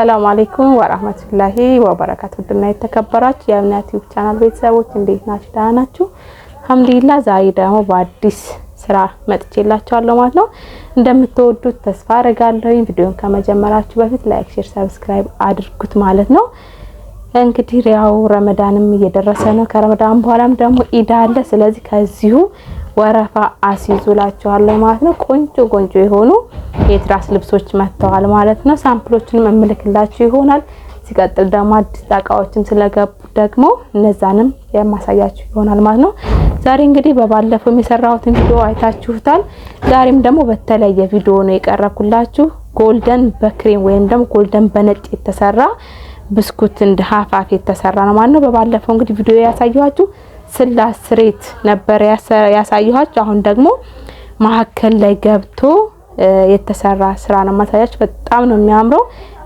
ሰላም አለይኩም ወራህመቱላሂ ወበረካቱ። ድና የተከበራችሁ የእምነት ዩቲዩብ ቻናል ቤተሰቦች እንዴት ናችሁ? ደህና ናችሁ? አልሐምዱሊላህ። ዛሬ ደግሞ በአዲስ ስራ መጥቼላችኋለሁ ማለት ነው። እንደምትወዱት ተስፋ አደርጋለሁ። ቪዲዮን ከመጀመራችሁ በፊት ላይክ፣ ሼር፣ ሰብስክራይብ አድርጉት ማለት ነው። እንግዲህ ያው ረመዳንም እየደረሰ ነው። ከረመዳን በኋላም ደግሞ ኢድ አለ። ስለዚህ ከዚሁ ወረፋ አስይዙላችኋለሁ ማለት ነው። ቆንጆ የሆኑ የትራስ ልብሶች መጥተዋል ማለት ነው። ሳምፕሎችንም እምልክላችሁ ይሆናል። ሲቀጥል ደግሞ አዲስ እቃዎችም ስለገቡ ደግሞ እነዛንም የማሳያችሁ ይሆናል ማለት ነው። ዛሬ እንግዲህ በባለፈው የሰራሁትን ቪዲዮ አይታችሁታል። ዛሬም ደግሞ በተለየ ቪዲዮ ነው የቀረብኩላችሁ። ጎልደን በክሬም ወይም ደግሞ ጎልደን በነጭ የተሰራ ብስኩት እንደ ሀፋፍ የተሰራ ነው ማለት ነው። በባለፈው እንግዲህ ቪዲዮ ያሳየኋችሁ ስላስሬት ነበር ያሳየኋችሁ። አሁን ደግሞ ማከል ላይ ገብቶ የተሰራ ስራ ነው ማሳያችሁ። በጣም ነው የሚያምረው፣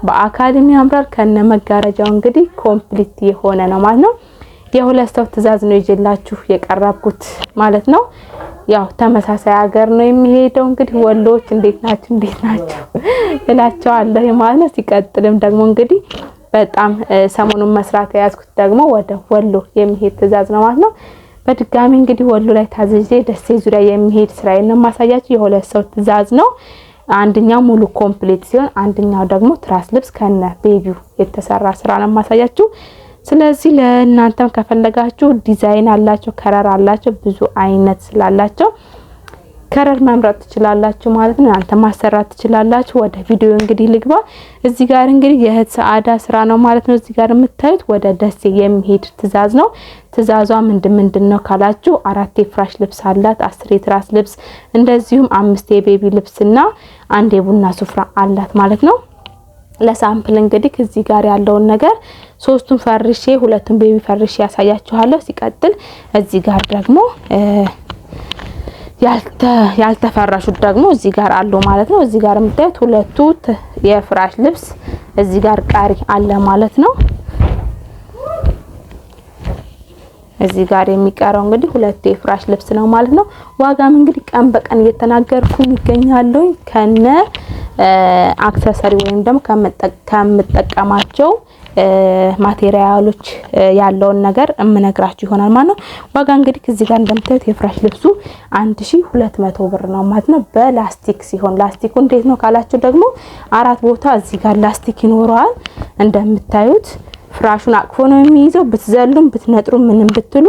በአካልም ያምራል። ከነ መጋረጃው እንግዲህ ኮምፕሊት የሆነ ነው ማለት ነው። የሁለት ሰው ትዕዛዝ ነው ይዤላችሁ የቀረብኩት ማለት ነው። ያው ተመሳሳይ ሀገር ነው የሚሄደው። እንግዲህ ወሎዎች እንዴት ናችሁ እላቸዋለሁ ማለት ነው። ሲቀጥልም ደግሞ እንግዲህ በጣም ሰሞኑን መስራት ያዝኩት ደግሞ ወደ ወሎ የሚሄድ ትዕዛዝ ነው ማለት ነው። በድጋሚ እንግዲህ ወሎ ላይ ታዝዤ ደሴ ዙሪያ የሚሄድ ስራዬን ነው ማሳያችሁ። የሁለት ሰው ትዕዛዝ ነው። አንደኛው ሙሉ ኮምፕሊት ሲሆን አንደኛው ደግሞ ትራስ ልብስ ከነ ቤቢው የተሰራ ስራ ነው ማሳያችሁ። ስለዚህ ለእናንተም ከፈለጋችሁ ዲዛይን አላቸው፣ ከለር አላቸው፣ ብዙ አይነት ስላላቸው ከለር መምረጥ ትችላላችሁ ማለት ነው። እናንተ ማሰራት ትችላላችሁ። ወደ ቪዲዮ እንግዲህ ልግባ። እዚህ ጋር እንግዲህ የእህት ሰዓዳ ስራ ነው ማለት ነው። እዚህ ጋር የምታዩት ወደ ደሴ የሚሄድ ትዕዛዝ ነው። ትዕዛዟ ምንድን ነው ካላችሁ 4 የፍራሽ ልብስ አላት፣ 10 የትራስ ልብስ እንደዚሁም 5 የቤቢ ልብስና 1 የቡና ሱፍራ አላት ማለት ነው። ለሳምፕል እንግዲህ እዚህ ጋር ያለውን ነገር 3ቱን ፈርሼ 2ቱን ቤቢ ፈርሼ ያሳያችኋለሁ። ሲቀጥል እዚህ ጋር ደግሞ ያልተፈራሹት ደግሞ እዚህ ጋር አሉ ማለት ነው። እዚህ ጋር የምታዩት 2 የፍራሽ ልብስ እዚህ ጋር ቃሪ አለ ማለት ነው። እዚህ ጋር የሚቀረው እንግዲህ 2 የፍራሽ ልብስ ነው ማለት ነው። ዋጋም እንግዲህ ቀን በቀን እየተናገርኩኝ ይገኛለሁ። ከነ አክሰሰሪ ወይም ደግሞ ከምጠቀማቸው ማቴሪያሎች ያለውን ነገር እምነግራችሁ ይሆናል ማለት ነው። ዋጋ እንግዲህ እዚህ ጋር እንደምታዩት የፍራሽ ልብሱ 1200 ብር ነው ማለት ነው። በላስቲክ ሲሆን ላስቲኩ እንዴት ነው ካላችሁ ደግሞ 4 ቦታ እዚህ ጋር ላስቲክ ይኖረዋል። እንደምታዩት ፍራሹን አቅፎ ነው የሚይዘው። ብትዘሉም ብትነጥሩ ምንም ብትሉ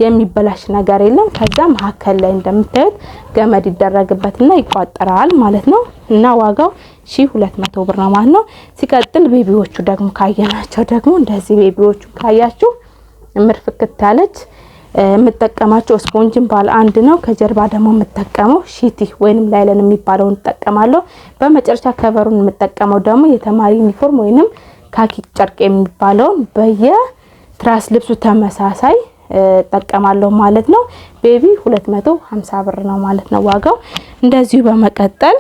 የሚበላሽ ነገር የለም። ከዛ መሀከል ላይ እንደምታዩት ገመድ ይደረግበትና ይቋጠራል ማለት ነው። እና ዋጋው 1200 ብር ነው ማለት ነው። ሲቀጥል ቤቢዎቹ ደግሞ ካየናቸው ደግሞ እንደዚህ ቤቢዎቹ ካያችሁ ምርፍክት ያለች የምጠቀማቸው ስፖንጅን ባለ 1 ነው። ከጀርባ ደግሞ የምጠቀመው ሺቲ ወይንም ላይለን የሚባለውን ተጠቀማለሁ። በመጨረሻ ከቨሩን የምጠቀመው ደግሞ የተማሪ ዩኒፎርም ወይንም ካኪ ጨርቅ የሚባለውን በየትራስ ልብሱ ተመሳሳይ ተጠቀማለሁ ማለት ነው። ቤቢ 250 ብር ነው ማለት ነው ዋጋው። እንደዚሁ በመቀጠል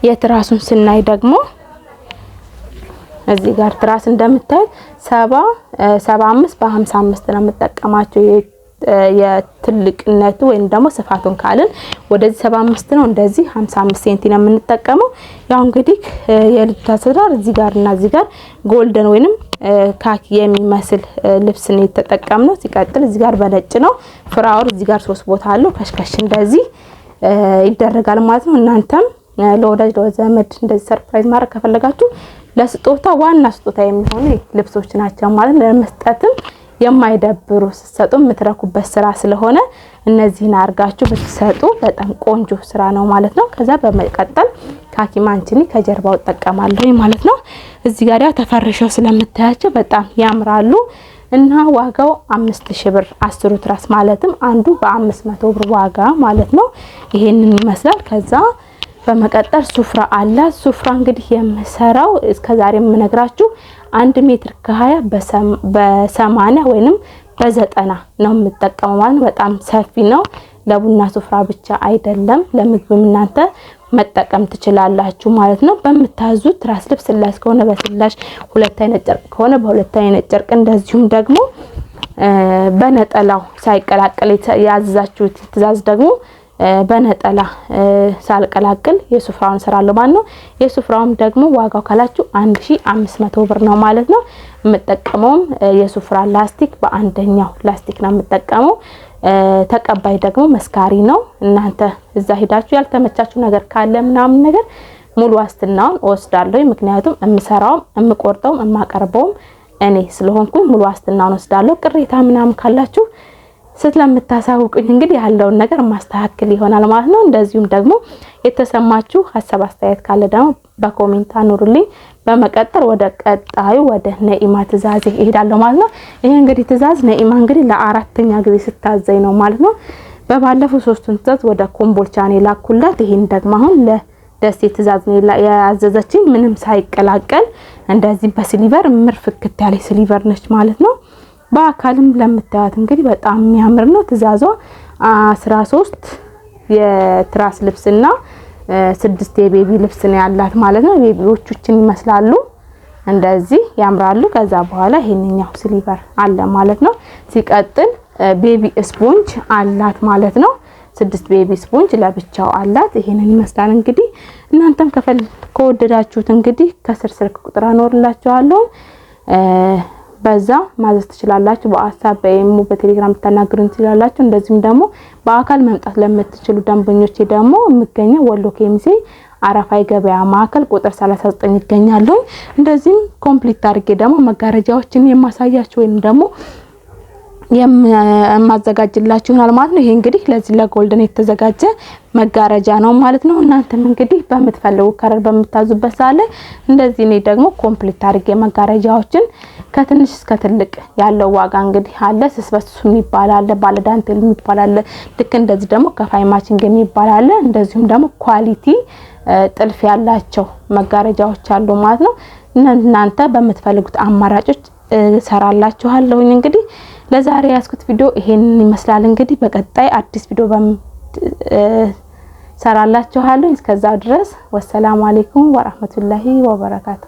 የትራሱን ስናይ ደግሞ እዚህ ጋር ትራስ እንደምታዩት 75 በ55 ነው የምጠቀማቸው። የትልቅነቱ ወይም ደግሞ ስፋቱን ካልን ወደዚህ 75 ነው፣ እንደዚህ 55 ሴንቲ ነው የምንጠቀመው። ያው እንግዲህ የልጅ አሰራር እዚህ ጋርና እዚህ ጋር ጎልደን ወይንም ካኪ የሚመስል ልብስ ነው የተጠቀምነው። ሲቀጥል እዚህ ጋር በነጭ ነው ፍራውር። እዚህ ጋር 3 ቦታ አለው። ከሽከሽ እንደዚህ ይደረጋል ማለት ነው። እናንተም ለወዳጅ ለዘመድ እንደዚህ ሰርፕራይዝ ማድረግ ከፈለጋችሁ ለስጦታ ዋና ስጦታ የሚሆኑ ልብሶች ናቸው ማለት ለመስጠትም የማይደብሩ ሲሰጡ የምትረኩበት ስራ ስለሆነ እነዚህን አርጋችሁ ብትሰጡ በጣም ቆንጆ ስራ ነው ማለት ነው። ከዛ በመቀጠል ካኪ ማንችኒ ከጀርባው ተጠቀማለሁ ማለት ነው። እዚህ ጋር ተፈርሸው ስለምታያቸው በጣም ያምራሉ እና ዋጋው 5000 ብር 10 ትራስ ማለትም አንዱ በ500 ብር ዋጋ ማለት ነው። ይሄንን ይመስላል። ከዛ በመቀጠል ሱፍራ አለ። ሱፍራ እንግዲህ የምሰራው እስከዛሬ የምነግራችሁ 1 ሜትር ከ20 በ80 ወይንም በ90 ነው የምጠቀመው ማለት ነው። በጣም ሰፊ ነው። ለቡና ሱፍራ ብቻ አይደለም ለምግብም እናንተ መጠቀም ትችላላችሁ ማለት ነው። በመታዙት ትራስ ልብስ ስላሽ ከሆነ በስላሽ፣ 2 አይነት ጨርቅ ከሆነ በ2 አይነት ጨርቅ እንደዚሁም ደግሞ በነጠላው ሳይቀላቀል ያዛችሁት ትዕዛዝ ደግሞ በነጠላ ሳልቀላቅል የሱፍራውን እሰራለሁ ማለት ነው። የሱፍራውም ደግሞ ዋጋው ካላችሁ 1500 ብር ነው ማለት ነው። የምጠቀመው የሱፍራ ላስቲክ በአንደኛው ላስቲክ ነው የምጠቀመው። ተቀባይ ደግሞ መስካሪ ነው። እናንተ እዛ ሄዳችሁ ያልተመቻችሁ ነገር ካለ ምናምን ነገር ሙሉ ዋስትናውን ወስዳለሁ። ምክንያቱም እምሰራውም እምቆርጠውም እማቀርበውም እኔ ስለሆንኩኝ ሙሉ ዋስትናውን ወስዳለሁ። ቅሬታ ምናምን ካላችሁ ስለምታሳውቁኝ እንግዲህ ያለውን ነገር ማስተካከል ይሆናል ማለት ነው። እንደዚሁም ደግሞ የተሰማችሁ ሐሳብ አስተያየት ካለ ደግሞ በኮሜንት አኑሩልኝ። በመቀጠል ወደ ቀጣዩ ወደ ነኢማ ትእዛዝ እሄዳለሁ ማለት ነው። ይሄ እንግዲህ ትእዛዝ ነኢማ እንግዲህ ለአራተኛ ጊዜ ስታዘኝ ነው ማለት ነው። በባለፈው 3ቱን ትእዛዝ ወደ ኮምቦልቻ ነው ላኩላት። ይሄን ደግሞ አሁን ለደሴ ትእዛዝ ነው ያዘዘችኝ ምንም ሳይቀላቀል እንደዚህ በሲሊቨር ምርፍክት ያለ ሲሊቨር ነች ማለት ነው። በአካልም ለምታዩት እንግዲህ በጣም የሚያምር ነው። ትእዛዟ 13 የትራስ ልብስና 6 የቤቢ ልብስ ነው ያላት ማለት ነው። ቤቢዎቹን ይመስላሉ እንደዚህ ያምራሉ። ከዛ በኋላ ይሄንኛው ሲሊቨር አለ ማለት ነው። ሲቀጥል ቤቢ ስፖንጅ አላት ማለት ነው። 6 ቤቢ ስፖንጅ ለብቻው አላት። ይሄንን ይመስላል እንግዲህ እናንተም ከወደዳችሁት እንግዲህ ከስር ስልክ ቁጥር አኖርላችኋለሁ። በዛ ማዘዝ ትችላላችሁ። በዋትስአፕ በኢሞ በቴሌግራም ተናግሩን ትችላላችሁ። እንደዚህም ደግሞ በአካል መምጣት ለምትችሉ ደንበኞቼ ደግሞ የምገኘው ወሎ ኬሚሴ አረፋይ ገበያ ማዕከል ቁጥር 39 ይገኛሉ። እንደዚህም ኮምፕሊት አድርጌ ደግሞ መጋረጃዎችን የማሳያችሁ ወይንም ደግሞ የማዘጋጅላችሁ ይሆናል ማለት ነው። ይሄ እንግዲህ ለዚህ ለጎልደን የተዘጋጀ መጋረጃ ነው ማለት ነው። እናንተም እንግዲህ በምትፈልጉ ከረር በመታዙበት ሰዓት ላይ እንደዚህ እኔ ደግሞ ኮምፕሊት አድርጌ መጋረጃዎችን ከትንሽ እስከ ትልቅ ያለው ዋጋ እንግዲህ አለ። ስስበሱ የሚባል አለ፣ ባለዳንቴል የሚባል አለ፣ ልክ እንደዚህ ደግሞ ከፋይ ማቺንግ የሚባል አለ። እንደዚሁም ደግሞ ኳሊቲ ጥልፍ ያላቸው መጋረጃዎች አሉ ማለት ነው። እናንተ በምትፈልጉት አማራጮች ሰራላችኋለሁኝ። እንግዲህ ለዛሬ ያስኩት ቪዲዮ ይሄንን ይመስላል። እንግዲህ በቀጣይ አዲስ ቪዲዮ ሰራላችኋለሁ። እስከዛው ድረስ ወሰላሙ አለይኩም ወራህመቱላሂ ወበረካቱ።